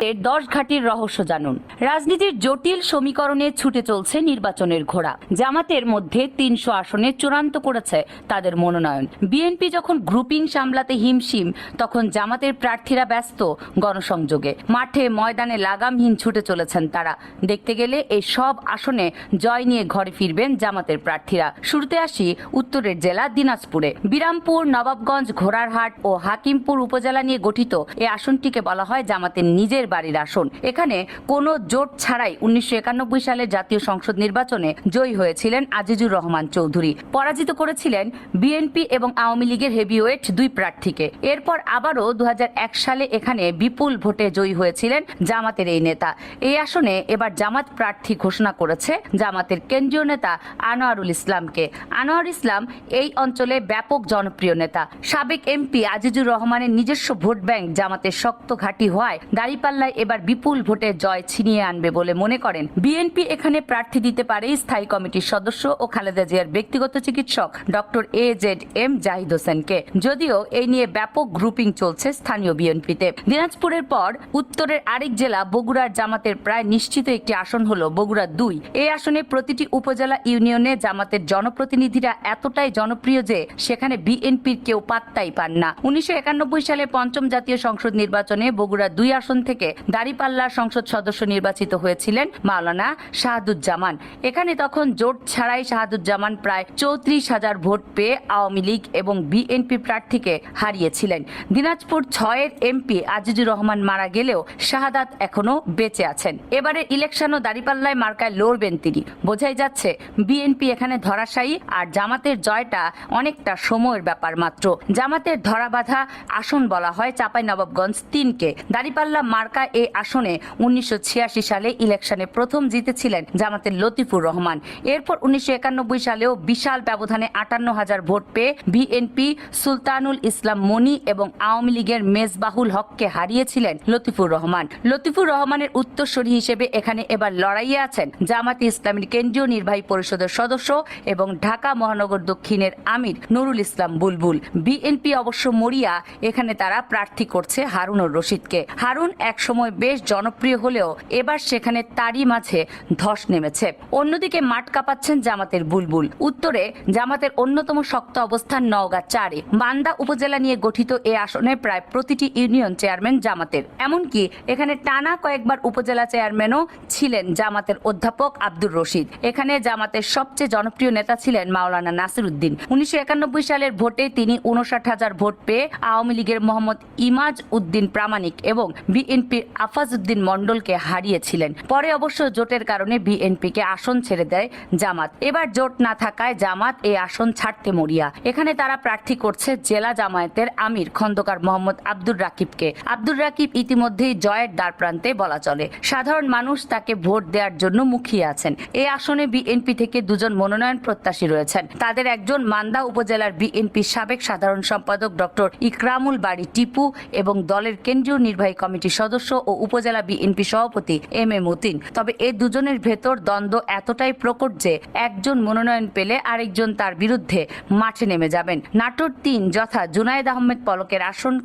10 ঘাঁটির রহস্য জানুন। রাজনীতির জটিল সমীকরণে ছুটে চলছে নির্বাচনের ঘোড়া। জামাতের মধ্যে 300 আসনে চূড়ান্ত করেছে তাদের মনোনয়ন। বিএনপি যখন গ্রুপিং সামলাতে হিমশিম, তখন জামাতের প্রার্থীরা ব্যস্ত গণসংযোগে। মাঠে ময়দানে লাগামহীন ছুটে চলেছেন তারা। দেখতে গেলে এই সব আসনে জয় নিয়ে ঘরে ফিরবেন জামাতের প্রার্থীরা। শুরুতে আসি উত্তরের জেলা দিনাজপুরে। বিরামপুর, নবাবগঞ্জ, ঘোড়ারহাট ও হাকিমপুর উপজেলা নিয়ে গঠিত এই আসনটিকে বলা হয় জামাতের নিজের বাড়ির আসন। এখানে কোনো জোট ছাড়াই 1991 সালে জাতীয় সংসদ নির্বাচনে জয়ী হয়েছিলেন আজিজুর রহমান চৌধুরী। পরাজিত করেছিলেন বিএনপি এবং আওয়ামী লীগের হেভিওয়েট 2 প্রার্থীকে। এরপর আবারও 2001 সালে এখানে বিপুল ভোটে জয়ী হয়েছিলেন জামাতের এই নেতা। এই আসনে এবার জামাত প্রার্থী ঘোষণা করেছে জামাতের কেন্দ্রীয় নেতা আনোয়ারুল ইসলামকে। আনোয়ার ইসলাম এই অঞ্চলে ব্যাপক জনপ্রিয় নেতা। সাবেক এমপি আজিজুর রহমানের নিজস্ব ভোট ব্যাংক জামাতের শক্ত ঘাঁটি হওয়ায় দাঁড়িপাল্লায় এবার বিপুল ভোটে জয় ছিনিয়ে আনবে বলে মনে করেন। বিএনপি এখানে প্রার্থী দিতে পারে স্থায়ী কমিটির সদস্য ও খালেদা জিয়ার ব্যক্তিগত চিকিৎসক ডক্টর AZM জাহিদ হোসেনকে। যদিও এই নিয়ে ব্যাপক গ্রুপিং চলছে স্থানীয় বিএনপিতে। দিনাজপুরের পর উত্তরের আরেক জেলা বগুড়ার জামাতের প্রায় নিশ্চিত একটি আসন হলো বগুড়া 2। এই আসনে প্রতিটি উপজেলা ইউনিয়নে জামাতের জনপ্রতিনিধিরা এতটাই জনপ্রিয় যে সেখানে বিএনপির কেউ পাত্তাই পান না। 1991 সালে 5ম জাতীয় সংসদ নির্বাচনে বগুড়া 2 আসন থেকে দাঁড়িপাল্লার সংসদ সদস্য নির্বাচিত হয়েছিলেন মাওলানা শাহাদুজ্জামান। এখানে তখন জোট ছাড়াই শাহাদুজ্জামান প্রায় 34,000 ভোট পেয়ে আওয়ামী লীগ এবং বিএনপি প্রার্থীকে হারিয়েছিলেন। দিনাজপুর 6-এর এমপি আজিজুর রহমান মারা গেলেও শাহাদাত এখনো বেঁচে আছেন। এবারে ইলেকশনও দাঁড়িপাল্লায় মার্কায় লড়বেন তিনি। বোঝাই যাচ্ছে বিএনপি এখানে ধরাশায়ী, আর জামাতের জয়টা অনেকটা সময়ের ব্যাপার মাত্র। জামাতের ধরাবাঁধা আসন বলা হয় চাঁপাইনবাবগঞ্জ 3কে। দাঁড়িপাল্লা মার্কা এই আসনে 1986 সালে ইলেকশনে প্রথম জিতেছিলেন জামাতের লতিফুর রহমান। এরপর 1991 সালেও বিশাল ব্যবধানে 58,000 ভোট পেয়ে বিএনপি সুলতানুল ইসলাম মনি এবং আওয়ামী লীগের মেজবাহুল হককে হারিয়েছিলেন লতিফুর রহমান। লতিফুর রহমানের উত্তরসূরি হিসেবে এখানে এবার লড়াইয়ে আছেন জামাতে ইসলামীর কেন্দ্রীয় নির্বাহী পরিষদের সদস্য এবং ঢাকা মহানগর দক্ষিণের আমির নুরুল ইসলাম বুলবুল। বিএনপি অবশ্য মরিয়া, এখানে তারা প্রার্থী করছে হারুনুর রশিদকে। হারুন একসময় বেশ জনপ্রিয় হলেও এবার সেখানে তারই মাঝে ধস নেমেছে। অন্যদিকে মাঠ কাঁপাচ্ছেন জামাতের বুলবুল। উত্তরে জামাতের অন্যতম শক্ত অবস্থান নওগাঁ 4-এ। বান্দা উপজেলা নিয়ে গঠিত এ আসনে প্রায় প্রতিটি ইউনিয়ন চেয়ারম্যান জামাতের। এমনকি এখানে টানা কয়েকবার উপজেলা চেয়ারম্যানও ছিলেন জামাতের অধ্যাপক আব্দুর রশিদ। এখানে জামাতের সবচেয়ে জনপ্রিয় নেতা ছিলেন মাওলানা নাসির উদ্দিন। 1991 সালের ভোটে তিনি 59,000 ভোট পেয়ে আওয়ামী লীগের মোহাম্মদ ইমাজ উদ্দিন প্রামাণিক এবং বিএনপির আফাজ উদ্দিন মন্ডলকে হারিয়েছিলেন। পরে অবশ্য জোটের কারণে বিএনপিকে আসন ছেড়ে দেয় জামাত। এবার জোট না থাকায় জামাত এই আসন ছাড়তে মরিয়া। এখানে তারা প্রার্থী করছে জেলা জামায়াতের আমির খন্দকার মোহাম্মদ আব্দুর রাকিবকে। আব্দুর রাকিব ইতিমধ্যেই জয়ের দ্বারপ্রান্তে বলা চলে। সাধারণ মানুষ তাকে ভোট দেওয়ার জন্য মুখিয়ে আছেন। এই আসনে বিএনপি থেকে 2 জন মনোনয়ন প্রত্যাশী রয়েছেন। তাদের একজন মান্দা উপজেলার বিএনপির সাবেক সাধারণ সম্পাদক ডক্টর ইকরামুল বাড়ি টিপু এবং দলের কেন্দ্রীয় নির্বাহী কমিটির সদস্য ও উপজেলা বিএনপি সভাপতি MM মতিন। তবে এই দুজনের ভেতর দ্বন্দ্ব এতটাই প্রকট যে একজন মনোনয়ন পেলে আরেকজন তার বিরুদ্ধে মাঠে নেমে যাবেন। নাটোর 3 যথা জুনায়েদ আহমেদ পলকের আসন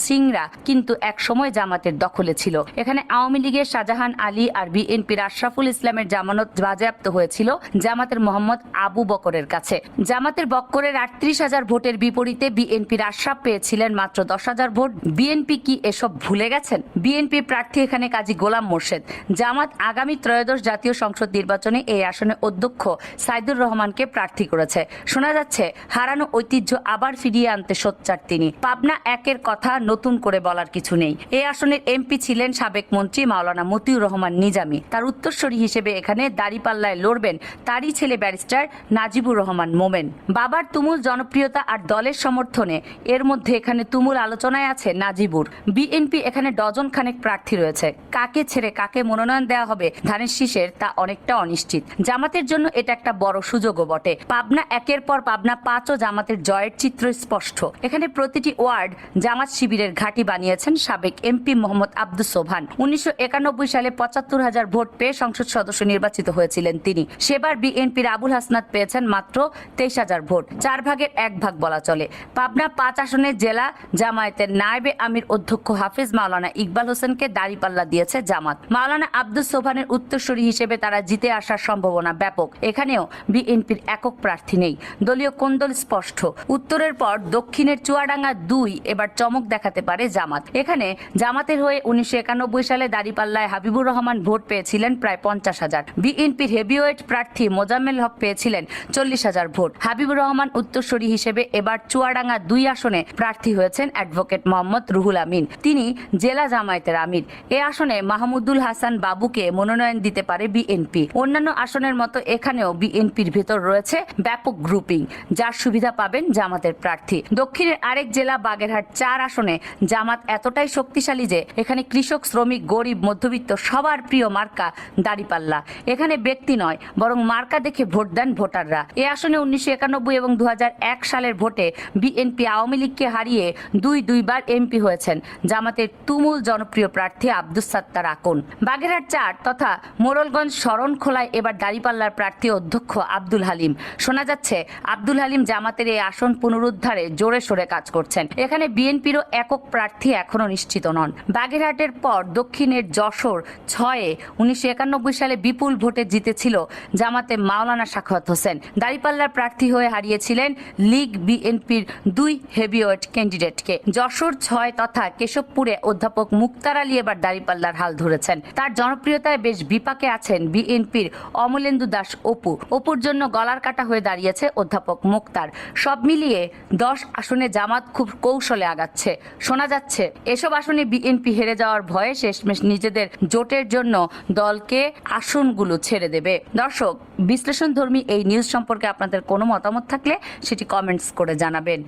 সিংড়া কিন্তু এক সময় জামাতের দখলে ছিল। এখানে আওয়ামী লীগের শাহজাহান আলী আর বিএনপির আশরাফুল ইসলামের জামানত বাজেয়াপ্ত হয়েছিল জামাতের মোহাম্মদ আবু বকরের কাছে। জামাতের বক্করের 38,000 ভোটের বিপরীতে বিএনপির আশরাফ পেয়েছিলেন মাত্র 10,000 ভোট। বিএনপি কি এসব ভুলে গেছেন? বিএনপি প্রার্থী এখানে কাজী গোলাম মোর্শেদ। জামাত আগামী ত্রয়োদশ জাতীয় সংসদ নির্বাচনে এই আসনে অধ্যক্ষ সাইদুর রহমানকে প্রার্থী করেছে। শোনা যাচ্ছে হারানো ঐতিহ্য আবার ফিরিয়ে আনতে সোচ্চার তিনি। পাবনা 1-এর কথা নতুন করে বলার কিছু নেই। এই আসনের এমপি ছিলেন সাবেক মন্ত্রী মাওলানা মতিউর রহমান নিজামী। তার উত্তরসূরি হিসেবে এখানে দাঁড়িপাল্লায় লড়বেন তারই ছেলে ব্যারিস্টার নাজিবুর রহমান মোমেন। বাবার তুমুল জনপ্রিয়তা আর দলের সমর্থনে এর মধ্যে এখানে তুমুল আলোচনায় আছে নাজিবুর। বিএনপি এখানে ডজন খানেক প্রার্থী রয়েছে। কাকে ছেড়ে কাকে মনোনয়ন দেওয়া হবে ধানের শীষের তা অনেকটা অনিশ্চিত। জামাতের জন্য এটা একটা বড় সুযোগও বটে। পাবনা 1-এর পর পাবনা 5ও জামাতের জয়ের চিত্র স্পষ্ট। এখানে প্রতিটি ওয়ার্ড জামাত শিবিরের ঘাঁটি বানিয়েছেন সাবেক এমপি মোহাম্মদ আব্দুস সোবহান। 1991 সালে 75,000 ভোট পেয়ে সংসদ সদস্য নির্বাচিত হয়েছিলেন তিনি। সেবার বিএনপির আবুল হাসনাত পেয়েছেন মাত্র 23,000 ভোট, 4 ভাগের 1 ভাগ বলা চলে। পাবনা 5 আসনের জেলা জামায়াতের নায়েবে আমির অধ্যক্ষ হাফেজ মাওলানা ইকবাল হোসেন হাসানকে দাঁড়িপাল্লা দিয়েছে জামাত। মাওলানা আব্দুস সোবহানের উত্তরসূরি হিসেবে তারা জিতে আসার সম্ভাবনা ব্যাপক। এখানেও বিএনপির একক প্রার্থী নেই, দলীয় কোন্দল স্পষ্ট। উত্তরের পর দক্ষিণের চুয়াডাঙ্গা 2 এবার চমক দেখাতে পারে জামাত। এখানে জামাতের হয়ে 1991 সালে দাঁড়িপাল্লায় হাবিবুর রহমান ভোট পেয়েছিলেন প্রায় 50,000। বিএনপির হেভিওয়েট প্রার্থী মোজাম্মেল হক পেয়েছিলেন 40,000 ভোট। হাবিবুর রহমান উত্তরসূরি হিসেবে এবার চুয়াডাঙ্গা 2 আসনে প্রার্থী হয়েছেন অ্যাডভোকেট মোহাম্মদ রুহুল আমিন। তিনি জেলা জামায়াতের আমির। এ আসনে মাহমুদুল হাসান বাবুকে মনোনয়ন দিতে পারে বিএনপি। অন্যান্য আসনের মতো এখানেও বিএনপির ভেতর রয়েছে ব্যাপক গ্রুপিং, যার সুবিধা পাবেন জামাতের প্রার্থী। দক্ষিণের আরেক জেলা বাগেরহাট 4 আসনে জামাত এতটাই শক্তিশালী যে এখানে কৃষক, শ্রমিক, গরিব, মধ্যবিত্ত সবার প্রিয় মার্কা দাঁড়িপাল্লা। এখানে ব্যক্তি নয়, বরং মার্কা দেখে ভোট দেন ভোটাররা। এ আসনে 1991 এবং 2001 সালের ভোটে বিএনপি আওয়ামী লীগকে হারিয়ে দুইবার এমপি হয়েছেন জামাতের তুমুল জনপ্রিয় প্রার্থী আব্দুস সাত্তার আকন। বাগেরহাট 4 তথা মোড়লগঞ্জ শরণখোলায় এবার দাঁড়িপাল্লার প্রার্থী অধ্যক্ষ আব্দুল হালিম। শোনা যাচ্ছে আব্দুল হালিম জামাতের এই আসন পুনরুদ্ধারে জোরে সোরে কাজ করছেন। এখানে বিএনপিরও একক প্রার্থী এখনো নিশ্চিত নন। বাগেরহাটের পর দক্ষিণের যশোর 6-এ 1991 সালে বিপুল ভোটে জিতেছিল জামাতে মাওলানা সাখাওয়াত হোসেন। দাঁড়িপাল্লার প্রার্থী হয়ে হারিয়েছিলেন লীগ বিএনপির 2 হেভিওয়েট ক্যান্ডিডেটকে। যশোর 6 তথা কেশবপুরে অধ্যাপক মুক্তার আলী এবার দাঁড়িপাল্লার হাল ধরেছেন। তার জনপ্রিয়তায় বেশ বিপাকে আছেন বিএনপির অমলেন্দু দাস অপুর জন্য গলার কাটা হয়ে দাঁড়িয়েছে অধ্যাপক মুক্তার। সব মিলিয়ে 10 আসনে জামাত খুব কৌশলে আগাচ্ছে। শোনা যাচ্ছে এসব আসনে বিএনপি হেরে যাওয়ার ভয়ে শেষমেশ নিজেদের জোটের জন্য দলকে আসনগুলো ছেড়ে দেবে। দর্শক, বিশ্লেষণধর্মী এই নিউজ সম্পর্কে আপনাদের কোনো মতামত থাকলে সেটি কমেন্টস করে জানাবেন।